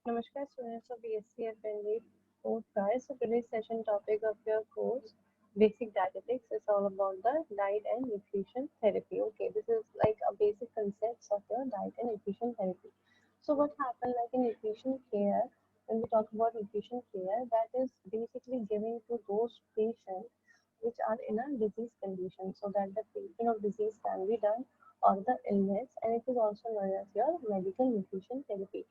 Namaskar students of BSc and PANDEY fourth guys. So today's session topic of your course, Basic Dietetics, is all about the diet and nutrition therapy. Okay, this is like a basic concepts of your diet and nutrition therapy. So what happened like in nutrition care, when we talk about nutrition care, that is basically giving to those patients which are in a disease condition so that the treatment of disease can be done or the illness, and it is also known as your medical nutrition therapy.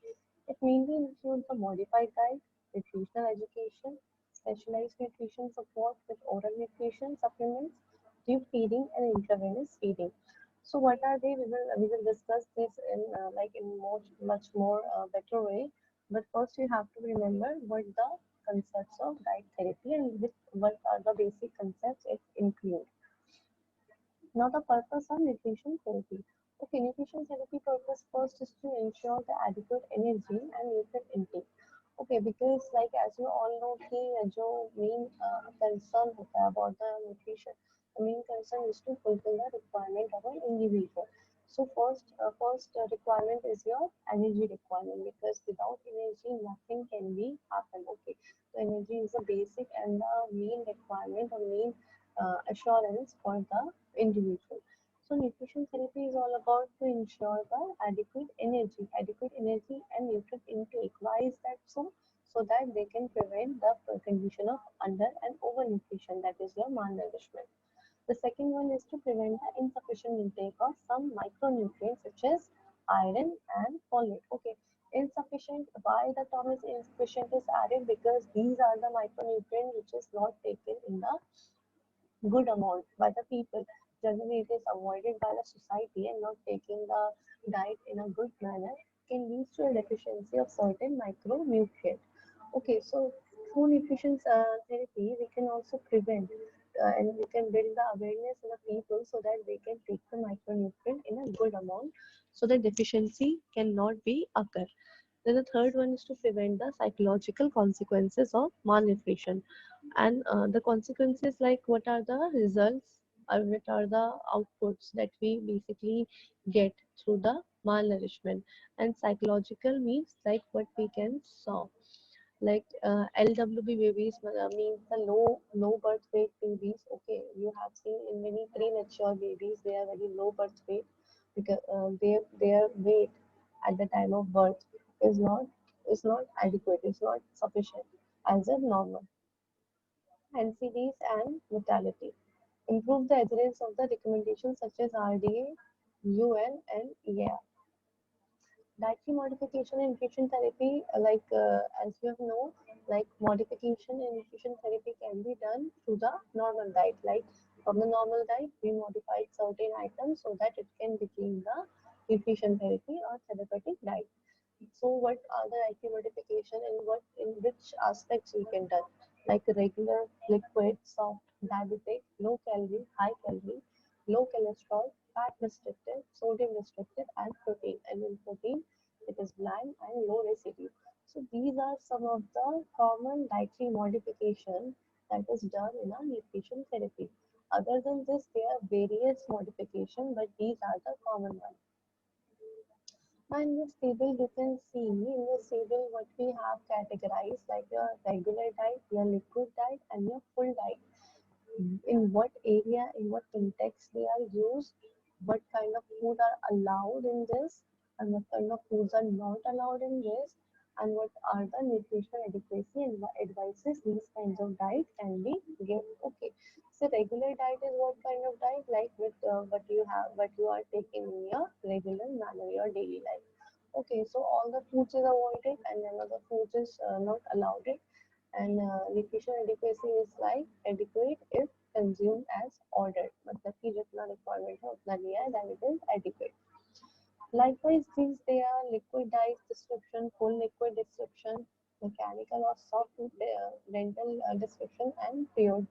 It mainly includes the modified diet, nutritional education, specialized nutrition support with oral nutrition supplements, tube feeding, and intravenous feeding. So what are they? We will discuss this in much more better way. But first, you have to remember what the concepts of diet therapy and what are the basic concepts it includes. Now the purpose of nutrition therapy. Okay, nutrition therapy purpose first is to ensure the adequate energy and nutrient intake. Okay, because like as you all know कि जो main concern होता है about the nutrition, the main concern is to fulfill the requirement of an individual. So first requirement is your energy requirement because without energy nothing can be happen. Okay, so energy is a basic and the main requirement or main assurance for the individual. So nutrition therapy is all about to ensure the adequate energy and nutrient intake. Why is that so? So that they can prevent the condition of under and overnutrition, that is your malnourishment. The second one is to prevent the insufficient intake of some micronutrients such as iron and folate. Okay, insufficient. Why the term is insufficient is added because these are the micronutrients which is not taken in the good amount by the people. Generally, it is avoided by the society and not taking the diet in a good manner can lead to a deficiency of certain micronutrients. Okay, so through nutrition therapy, we can also prevent and we can build the awareness in the people so that they can take the micronutrient in a good amount so that deficiency cannot be occur. Then the third one is to prevent the psychological consequences of malnutrition. And the consequences like what are the results or what are the outputs that we basically get through the malnourishment. And psychological means like what we can saw. Like LWB babies means the low birth weight babies. Okay, you have seen in many premature babies they are very low birth weight because their weight at the time of birth is not adequate, is not sufficient as a normal. NCDs and mortality. Improve the adherence of the recommendations such as RDA, UN, and EAR. Dietary modification in nutrition therapy, as you have know, like modification in nutrition therapy can be done through the normal diet. Like from the normal diet, we modified certain items so that it can become the nutrition therapy or therapeutic diet. So what are the dietary modification and what in which aspects we can done? Like regular, liquid, soft, diabetic, low calorie, high calorie, low cholesterol, fat restricted, sodium restricted, and protein. And in protein, it is bland and low residue. So these are some of the common dietary modification that is done in our nutrition therapy. Other than this, there are various modification, but these are the common ones. And this table you can see in this table what we have categorized like your regular diet, your liquid diet, and your full diet. In what area, in what context they are used, what kind of food are allowed in this, and what kind of foods are not allowed in this, and what are the nutritional adequacy and what advices these kinds of diet can be given. Okay, so regular diet is what kind of diet like with what you are taking in your regular manner, your daily life. Okay, so all the foods is avoided and none of the foods is not allowed it. And nutrition adequacy is like adequate if consumed as ordered. मतलब कि जितना requirement है उतना लिया है then it is adequate. Likewise, these they are liquid diet description, full liquid description, mechanical or soft dental description, and pure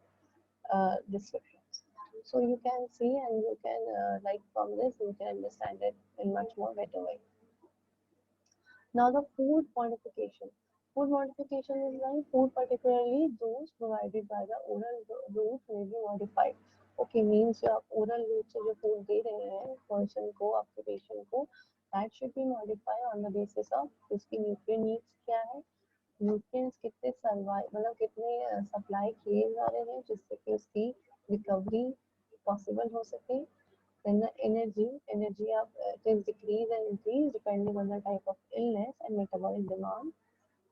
descriptions. So you can see and you can like from this you can understand it in much more better way. Now the food modification. Food modification is like food, particularly those provided by the oral route may be modified. Okay, means आप oral route से जो food दे रहे हैं person को आपके patient को That should be modified on the basis of उसकी nutrient needs क्या है, न्यूट्रिएंट्स कितने सर्वाइव मतलब कितने सप्लाई किए जा रहे हैं जिससे कि उसकी रिकवरी पॉसिबल हो सके. Then the energy of it is decrease and increase depending on the type of illness and metabolic demand.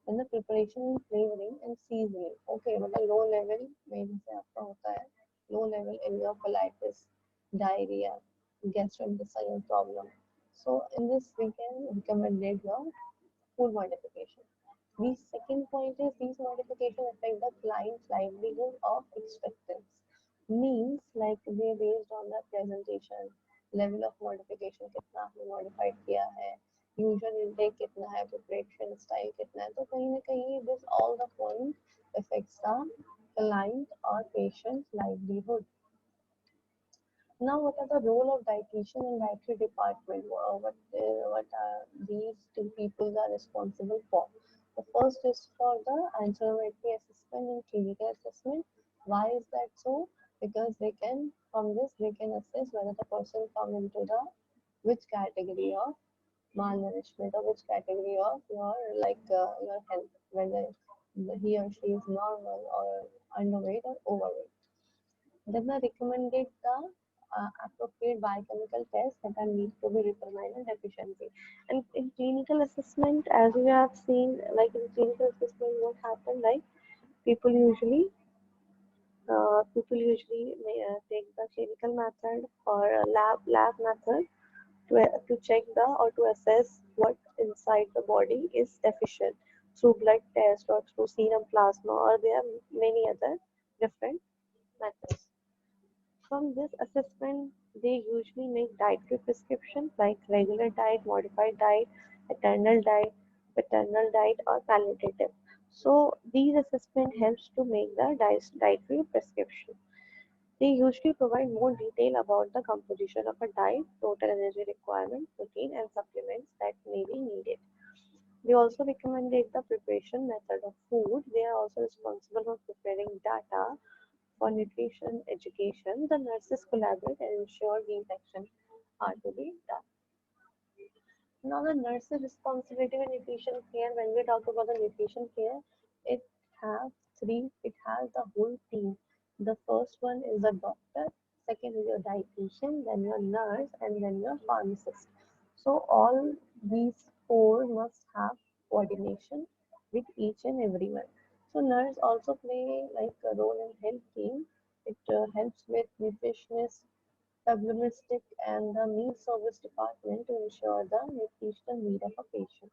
Then the preparation and flavoring and seasoning. Okay, मतलब low level में जैसे आपका होता है low level encephalitis, diarrhea, gastrointestinal problem. So in this we can recommend your food modification. The second point is these modifications affect the client's livelihood of expectants. Means like they based on the presentation, level of modification कितना आपने modified किया है, usual intake कितना है, preparation style कितना है, तो कहीं ना कहीं this all the point affects the client or patient's livelihood. Now, what are the role of dietitian and dietary department? What are these two people are responsible for? The first is for the anthropometry assessment and clinical assessment. Why is that so? Because they can, from this, they can assess whether the person come into the which category of malnourishment or which category of your health, whether he or she is normal or underweight or overweight. Then they recommended the appropriate biochemical tests that are need to be determined and deficiency. And in clinical assessment, as we have seen, like in clinical assessment, what happened, like people usually take the clinical method or a lab method to check the or to assess what inside the body is deficient through blood test or through serum plasma, or there are many other different methods. From this assessment, they usually make dietary prescriptions like regular diet, modified diet, eternal diet, paternal diet, or palliative. So these assessment helps to make the dietary prescription. They usually provide more detail about the composition of a diet, total energy requirement, protein, and supplements that may be needed. They also recommended the preparation method of food. They are also responsible for preparing data for nutrition education. The nurses collaborate and ensure these actions are to be done. Now, the nurse's responsibility with nutrition care, when we talk about the nutrition care, it has it has the whole team. The first one is the doctor, second is your dietitian, then your nurse, and then your pharmacist. So, all these four must have coordination with each and everyone. So, nurse also play like a role in health team. It helps with nutritionist, publicistic, and the meal service department to ensure the nutritional need of a patient.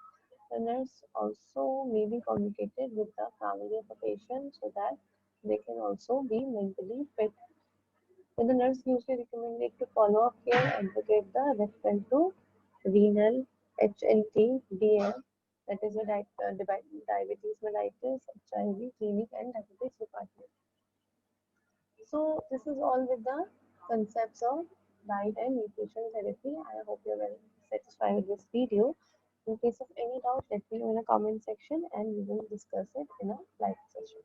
The nurse also may be communicated with the family of a patient so that they can also be mentally fit. Then the nurse usually recommended to follow up care, advocate the referral to renal, HNT, DM, that is the diabetes mellitus, HIV, clinic, and diabetes department. So this is all with the concepts of diet and nutrition therapy. I hope you're well satisfied with this video. In case of any doubt, let me know in the comment section and we will discuss it in a live session.